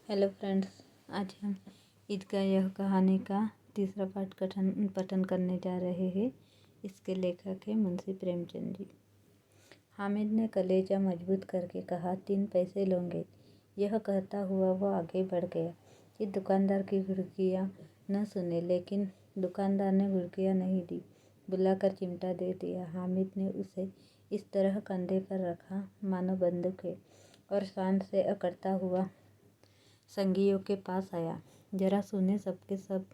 Hello friends, आज हम ईद का यह कहानी का तीसरा पाठ पठन करने जा रहे हैं। इसके लेखक है मुंशी प्रेमचंद जी। हामिद ने कलेजा मजबूत करके कहा, 3 पैसे लूँगे। यह कहता हुआ वह आगे बढ़ गया कि दुकानदार की घुड़कियाँ न सुने, लेकिन दुकानदार ने घुड़कियाँ नहीं दी, बुलाकर चिमटा दे दिया। हामिद ने उसे इस तरह कंधे पर रखा मानो बंदूक है और शान से अकड़ता हुआ संगियों के पास आया। जरा सुने सबके सब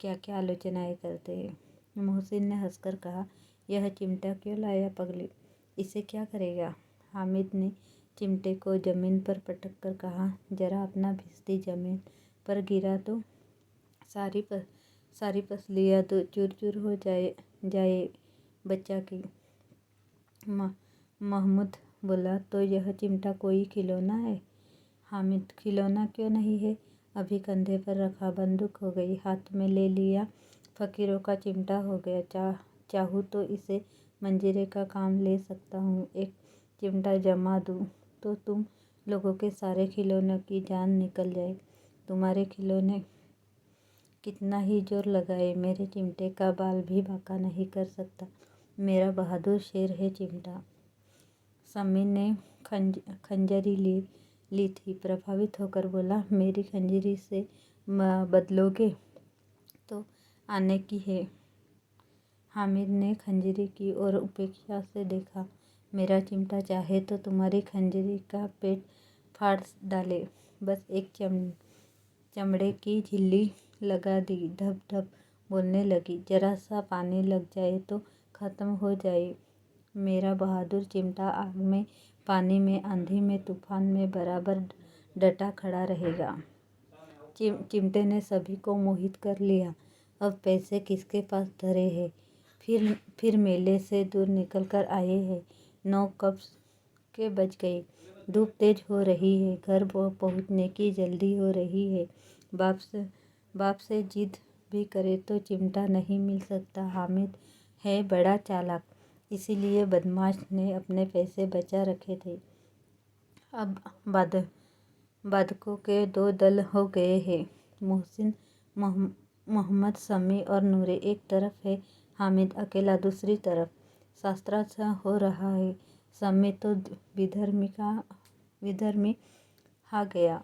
क्या क्या आलोचनाएं करते हैं। मोहसिन ने हंसकर कहा, यह चिमटा क्यों लाया पगली, इसे क्या करेगा? हामिद ने चिमटे को जमीन पर पटक कर कहा, जरा अपना भिश्ती जमीन पर गिरा तो सारी पसलियाँ तो चूर चूर हो जाए बच्चा की। महमूद बोला, तो यह चिमटा कोई खिलौना है? हामिद, खिलौना क्यों नहीं है, अभी कंधे पर रखा बंदूक हो गई, हाथ में ले लिया फकीरों का चिमटा हो गया। चाहूँ तो इसे मंजीरे का काम ले सकता हूँ। एक चिमटा जमा दूँ तो तुम लोगों के सारे खिलौनों की जान निकल जाए। तुम्हारे खिलौने कितना ही जोर लगाए, मेरे चिमटे का बाल भी बांका नहीं कर सकता। मेरा बहादुर शेर है चिमटा। सम्मी ने खंजरी ली थी। प्रभावित होकर बोला, मेरी खंजरी से बदलोगे तो आने की है। हामिद ने खंजरी की ओर उपेक्षा से देखा। मेरा चिमटा चाहे तो तुम्हारी खंजरी का पेट फाड़ डाले। बस एक चमड़े की झिल्ली लगा दी, धप धप बोलने लगी। जरा सा पानी लग जाए तो खत्म हो जाए। मेरा बहादुर चिमटा आग में, पानी में, आंधी में, तूफान में बराबर डटा खड़ा रहेगा। चिमटे ने सभी को मोहित कर लिया। अब पैसे किसके पास धरे हैं? फिर मेले से दूर निकल कर आए हैं। 9 कब के बज गए। धूप तेज हो रही है। घर पहुँचने की जल्दी हो रही है। बाप से जिद भी करे तो चिमटा नहीं मिल सकता। हामिद है बड़ा चालाक, इसीलिए बदमाश ने अपने पैसे बचा रखे थे। अब बादकों के 2 दल हो गए हैं। मोहसिन, मोहम्मद, समी और नूरे एक तरफ है, हामिद अकेला दूसरी तरफ। शास्त्रार्थ हो रहा है। समी तो विधर्मी आ गया,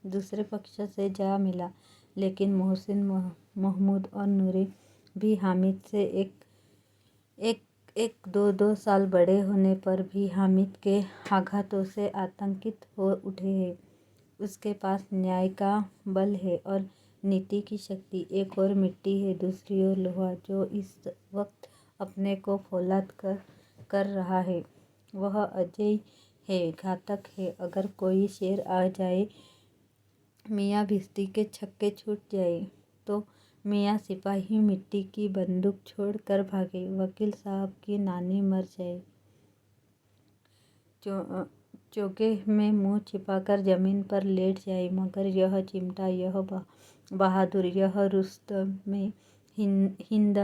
दूसरे पक्ष से जा मिला, लेकिन मोहसिन, महमूद और नूरे भी हामिद से एक 2 साल बड़े होने पर भी हामिद के आघातों से आतंकित हो उठे हैं। उसके पास न्याय का बल है और नीति की शक्ति। एक और मिट्टी है, दूसरी ओर लोहा, जो इस वक्त अपने को फौलाद कर रहा है। वह अजय है, घातक है। अगर कोई शेर आ जाए, मियाँ भिश्ती के छक्के छूट जाए तो मियाँ सिपाही मिट्टी की बंदूक छोड़ कर भागे, वकील साहब की नानी मर जाए, चौके में मुंह छिपाकर जमीन पर लेट जाए, मगर यह चिमटा, यह बहादुर, यह रुस्तम में हिंद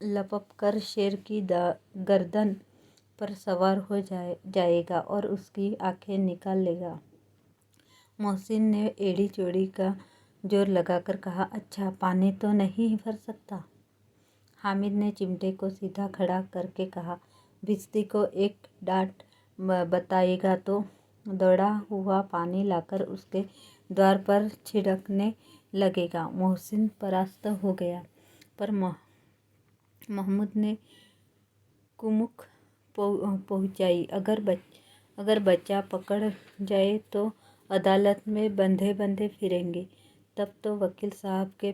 लपक कर शेर की गर्दन पर सवार हो जाएगा और उसकी आंखें निकाल लेगा। मोहसिन ने एड़ी चोड़ी का जोर लगाकर कहा, अच्छा, पानी तो नहीं भर सकता? हामिद ने चिमटे को सीधा खड़ा करके कहा, भिश्ती को एक डांट बताएगा तो दौड़ा हुआ पानी लाकर उसके द्वार पर छिड़कने लगेगा। मोहसिन परास्त हो गया, पर महमूद ने कुमुक पहुंचाई। अगर बच्चा पकड़ जाए तो अदालत में बंधे फिरेंगे, तब तो वकील साहब के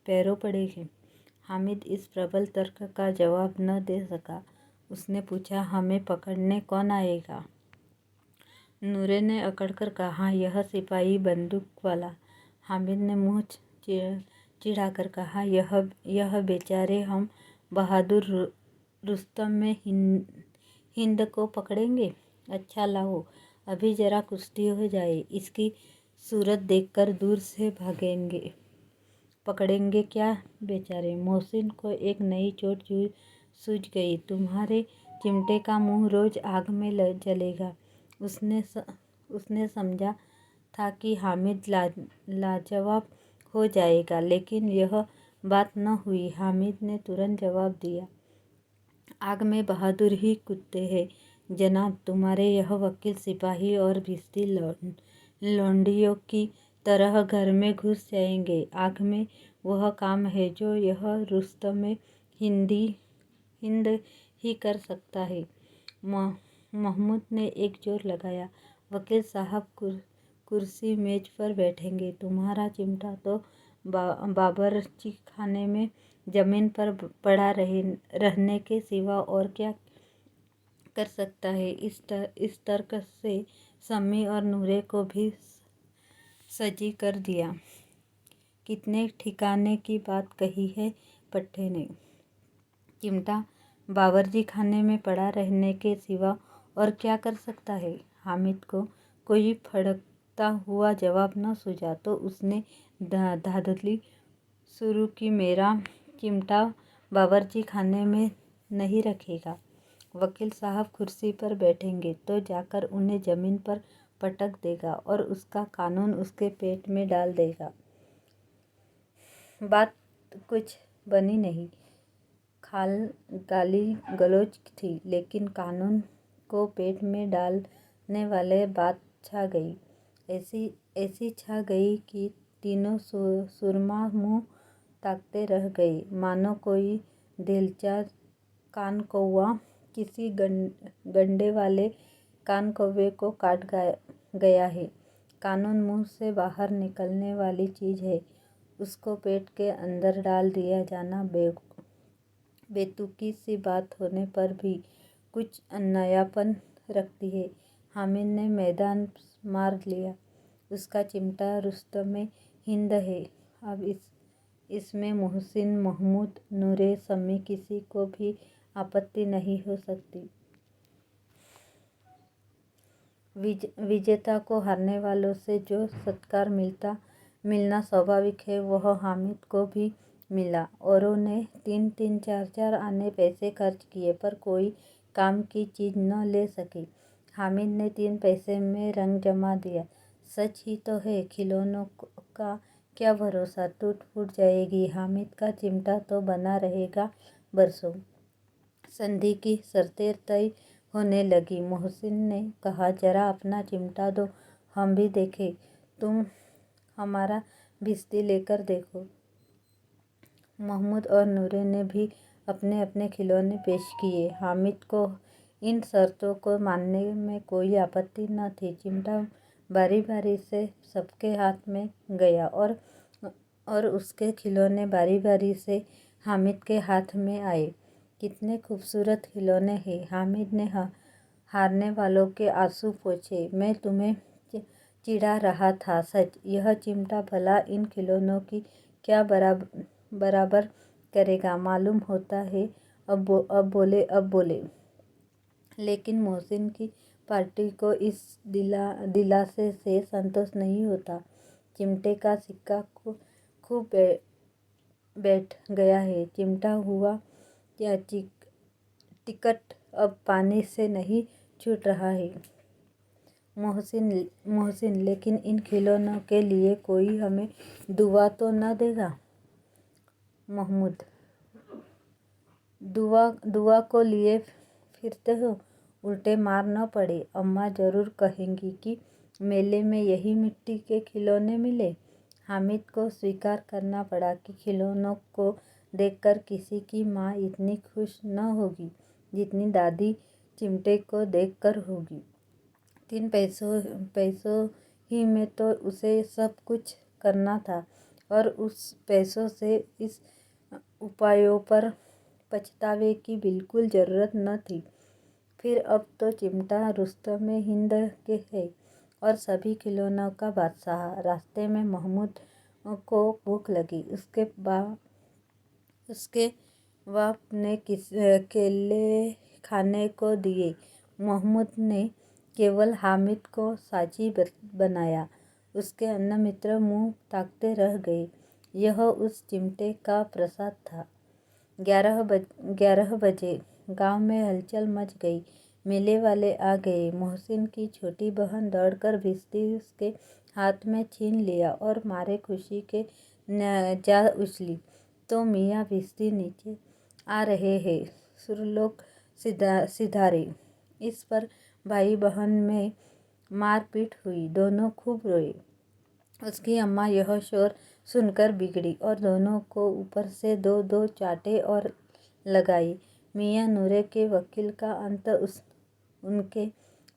पैरों पड़ेंगे। हामिद इस प्रबल तर्क का जवाब न दे सका। उसने पूछा, हमें पकड़ने कौन आएगा? नूरे ने अकड़कर कहा, यह सिपाही बंदूक वाला। हामिद ने मुंह चिढ़ाकर कहा, यह बेचारे हम बहादुर रुस्तम में हिंद को पकड़ेंगे? अच्छा लाओ, अभी जरा कुश्ती हो जाए, इसकी सूरत देखकर दूर से भागेंगे। पकड़ेंगे क्या बेचारे? मोहसिन को एक नई चोट सूझ गई। तुम्हारे चिमटे का मुंह रोज आग में जलेगा। उसने समझा था कि हामिद लाजवाब हो जाएगा, लेकिन यह बात न हुई। हामिद ने तुरंत जवाब दिया, आग में बहादुर ही कूदते हैं जनाब। तुम्हारे यह वकील सिपाही और भिश्ती लौंडियों की तरह घर में घुस जाएंगे। आग में वह काम है जो यह रुस्तम हिंद ही कर सकता है। महमूद ने एक जोर लगाया। वकील साहब कुर्सी मेज पर बैठेंगे। तुम्हारा चिमटा तो बावर्ची खाने में जमीन पर पड़ा रहने के सिवा और क्या कर सकता है। इस तर्क से सम्मी और नूरे को भी सजी कर दिया। कितने ठिकाने की बात कही है पट्टे ने। चिमटा बावर्ची खाने में पड़ा रहने के सिवा और क्या कर सकता है। हामिद को कोई फड़कता हुआ जवाब न सूझा तो उसने धांधली शुरू की। मेरा चिमटा बावर्ची खाने में नहीं रखेगा। वकील साहब कुर्सी पर बैठेंगे तो जाकर उन्हें जमीन पर पटक देगा और उसका कानून उसके पेट में डाल देगा। बात कुछ बनी नहीं। गाली गलौज थी, लेकिन कानून को पेट में डालने वाले बात छा गई। ऐसी छा गई कि तीनों सुरमा मुंह ताकते रह गए, मानो कोई दिलचार कानकौवा किसी गंडे वाले कानकौवे को काट गया है। कानून मुंह से बाहर निकलने वाली चीज है, उसको पेट के अंदर डाल दिया जाना बेतुकी सी बात होने पर भी कुछ नयापन रखती है। हामिद ने मैदान मार लिया। उसका चिमटा रुस्तम हिंद है। अब इसमें मोहसिन, महमूद, नूरे, सम्मी किसी को भी आपत्ति नहीं हो सकती। विजेता को हारने वालों से जो सत्कार मिलना स्वाभाविक है, वह हामिद को भी मिला। औरों ने 3-3, 4-4 आने पैसे खर्च किए पर कोई काम की चीज न ले सके। हामिद ने 3 पैसे में रंग जमा दिया। सच ही तो है, खिलौनों का क्या भरोसा, टूट फूट जाएगी। हामिद का चिमटा तो बना रहेगा बरसों। संधि की शर्तें तय होने लगी। मोहसिन ने कहा, जरा अपना चिमटा दो, हम भी देखें। तुम हमारा भिश्ती लेकर देखो। महमूद और नूरे ने भी अपने अपने खिलौने पेश किए। हामिद को इन शर्तों को मानने में कोई आपत्ति न थी। चिमटा बारी बारी से सबके हाथ में गया और उसके खिलौने बारी बारी से हामिद के हाथ में आए। कितने खूबसूरत खिलौने हैं। हामिद ने हारने वालों के आंसू पोंछे। मैं तुम्हें चिढ़ा रहा था सच। यह चिमटा भला इन खिलौनों की क्या बराबर करेगा। मालूम होता है। अब बोले। लेकिन मोहसिन की पार्टी को इस दिलासे से संतोष नहीं होता। चिमटे का सिक्का खूब बैठ गया है। चिमटा हुआ क्या टिकट अब पानी से नहीं छूट रहा है। मोहसिन, लेकिन इन खिलौनों के लिए कोई हमें दुआ तो न देगा। महमूद, दुआ को लिए फिरते हो, उल्टे मार न पड़े। अम्मा जरूर कहेंगी कि मेले में यही मिट्टी के खिलौने मिले। हामिद को स्वीकार करना पड़ा कि खिलौनों को देखकर किसी की माँ इतनी खुश न होगी जितनी दादी चिमटे को देखकर होगी। 3 पैसों ही में तो उसे सब कुछ करना था और उस पैसों से इस उपायों पर पछतावे की बिल्कुल जरूरत न थी। फिर अब तो चिमटा रुस्तम हिंद के है और सभी खिलौनों का बादशाह। रास्ते में महमूद को भूख लगी। उसके बाप ने केले खाने को दिए। महमूद ने केवल हामिद को साझी बनाया। उसके अन्य मित्र मुंह ताकते रह गए। यह उस चिमटे का प्रसाद था। 11 बजे गांव में हलचल मच गई। मेले वाले आ गए। मोहसिन की छोटी बहन दौड़कर भिश्ती उसके हाथ में छीन लिया और मारे खुशी के जा उछली तो मियाँ भिश्ती नीचे आ रहे हैं, सुरलोक सिधारे। इस पर भाई बहन में मारपीट हुई, दोनों खूब रोए। उसकी अम्मा यह शोर सुनकर बिगड़ी और दोनों को ऊपर से दो दो चाटे और लगाई। मियाँ नूरे के वकील का अंत उनके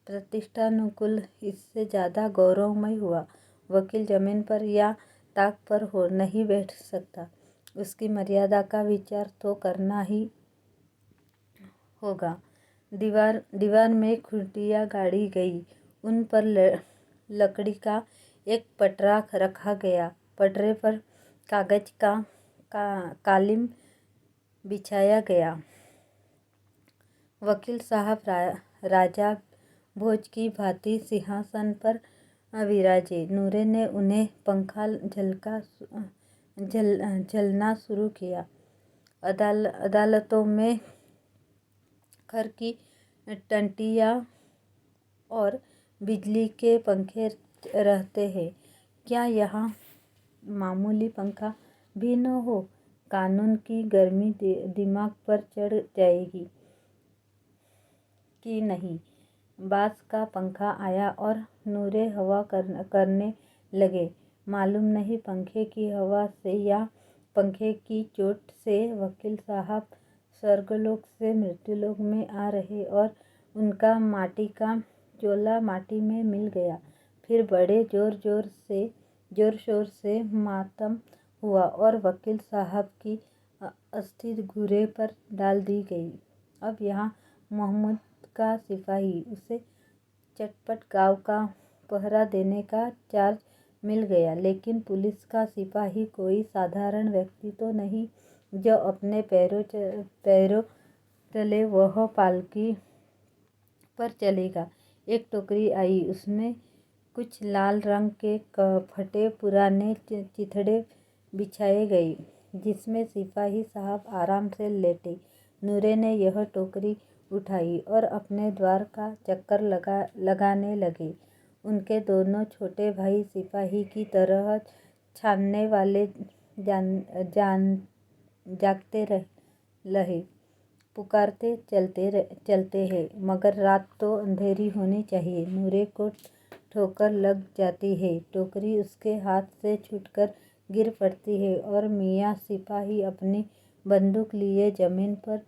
प्रतिष्ठानुकूल इससे ज़्यादा गौरवमय हुआ। वकील जमीन पर या ताक पर नहीं बैठ सकता, उसकी मर्यादा का विचार तो करना ही होगा। दीवार में खुंटियाँ गाड़ी गई, उन पर लकड़ी का एक पटरा रखा गया। पटरे पर कागज का कालीन बिछाया गया। वकील साहब राजा भोज की भांति सिंहासन पर विराजे। नूरे ने उन्हें पंखा झलना शुरू किया। अदालतों में खर की टंटियाँ और बिजली के पंखे रहते हैं, क्या यहाँ मामूली पंखा भी न हो? कानून की गर्मी दिमाग पर चढ़ जाएगी कि नहीं। बांस का पंखा आया और नूरे हवा करने लगे। मालूम नहीं पंखे की हवा से या पंखे की चोट से वकील साहब स्वर्गलोक से मृत्युलोक में आ रहे और उनका माटी का चोला माटी में मिल गया। फिर बड़े जोर शोर से मातम हुआ और वकील साहब की अस्थि घूरे पर डाल दी गई। अब यहाँ महमूद का सिपाही, उसे चटपट गांव का पहरा देने का चार्ज मिल गया। लेकिन पुलिस का सिपाही कोई साधारण व्यक्ति तो नहीं जो अपने पैरों तले वह पालकी पर चलेगा। एक टोकरी आई, उसमें कुछ लाल रंग के फटे पुराने चिथड़े बिछाए गए, जिसमें सिपाही साहब आराम से लेटे। नूरे ने यह टोकरी उठाई और अपने द्वार का चक्कर लगाने लगे। उनके दोनों छोटे भाई सिपाही की तरह छानने वाले जागते रहे, पुकारते चलते हैं, मगर रात तो अंधेरी होनी चाहिए। नूरे को ठोकर लग जाती है, टोकरी उसके हाथ से छूटकर गिर पड़ती है और मियाँ सिपाही अपनी बंदूक लिए जमीन पर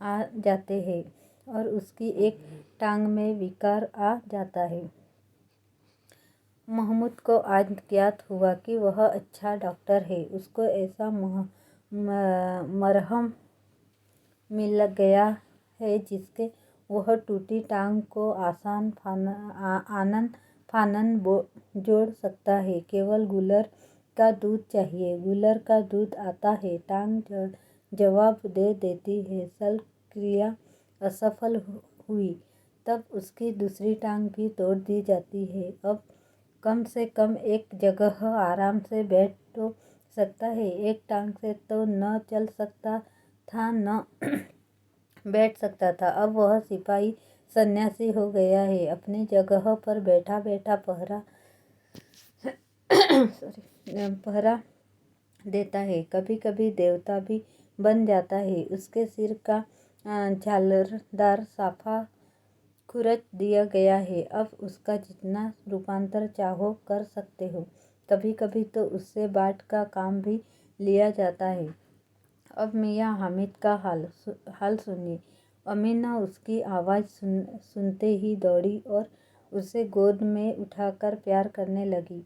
आ जाते हैं और उसकी एक टांग में विकार आ जाता है। महमूद को आज ज्ञात हुआ कि वह अच्छा डॉक्टर है। उसको ऐसा मरहम मिल गया है जिससे वह टूटी टांग को आनन फानन जोड़ सकता है। केवल गूलर का दूध चाहिए। गूलर का दूध आता है, टांग जवाब दे देती है। शल्य क्रिया असफल हुई तब उसकी दूसरी टांग भी तोड़ दी जाती है। अब कम से कम एक जगह आराम से बैठ तो सकता है। एक टांग से तो न चल सकता था न बैठ सकता था। अब वह सिपाही सन्यासी हो गया है, अपनी जगह पर बैठा बैठा पहरा देता है। कभी कभी देवता भी बन जाता है। उसके सिर का झालरदार साफा खुरच दिया गया है। अब उसका जितना रूपांतर चाहो कर सकते हो। कभी कभी तो उससे बाट का काम भी लिया जाता है। अब मियाँ हामिद का हाल सुनिए। अमीना उसकी आवाज़ सुनते ही दौड़ी और उसे गोद में उठाकर प्यार करने लगी।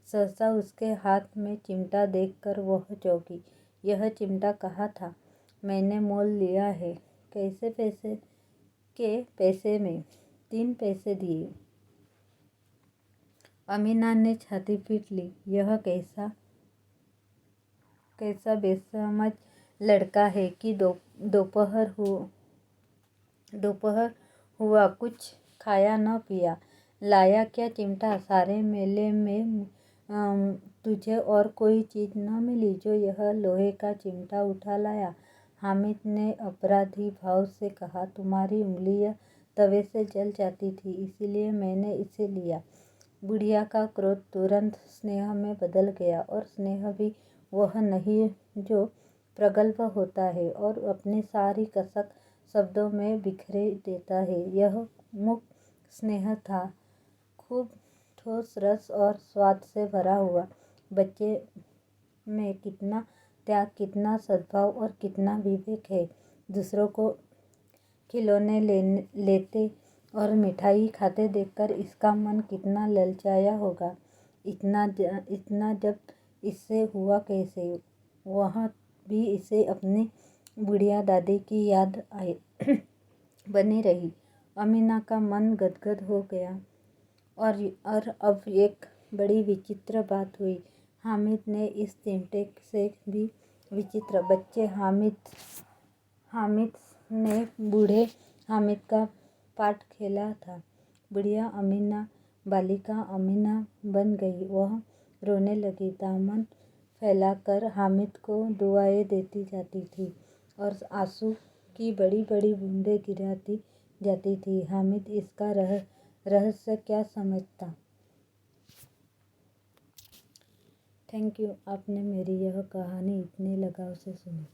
सहसा उसके हाथ में चिमटा देखकर वह चौंकी। यह चिमटा कहाँ था? मैंने मोल लिया है। कैसे? पैसे में 3 पैसे दिए। अमीना ने छाती पीट ली। यह कैसा बेसमझ लड़का है कि दोपहर हुआ कुछ खाया न पिया। लाया क्या चिमटा? सारे मेले में तुझे और कोई चीज़ न मिली जो यह लोहे का चिमटा उठा लाया? हामिद ने अपराधी भाव से कहा, तुम्हारी उंगलियां तवे से जल जाती थी, इसीलिए मैंने इसे लिया। बुढ़िया का क्रोध तुरंत स्नेह में बदल गया, और स्नेह भी वह नहीं जो प्रगल्भ होता है और अपनी सारी कसक शब्दों में बिखरे देता है। यह मुख स्नेह था, खूब ठोस रस और स्वाद से भरा हुआ। बच्चे में कितना त्याग, कितना सद्भाव और कितना विवेक है। दूसरों को खिलौने लेते और मिठाई खाते देखकर इसका मन कितना ललचाया होगा। इतना जब इससे हुआ कैसे? वह भी इसे अपनी बुढ़िया दादी की याद आई बनी रही। अमीना का मन गदगद हो गया। और अब एक बड़ी विचित्र बात हुई। हामिद ने इस चिमटे से भी विचित्र। बच्चे हामिद ने बूढ़े हामिद का पाठ खेला था। बुढ़िया अमीना बालिका अमीना बन गई। वह रोने लगी, दामन फैलाकर हामिद को दुआएं देती जाती थी और आंसू की बड़ी बड़ी बूंदें गिराती जाती थी। हामिद इसका रहस्य क्या समझता? थैंक यू, आपने मेरी यह कहानी इतने लगाव से सुनी।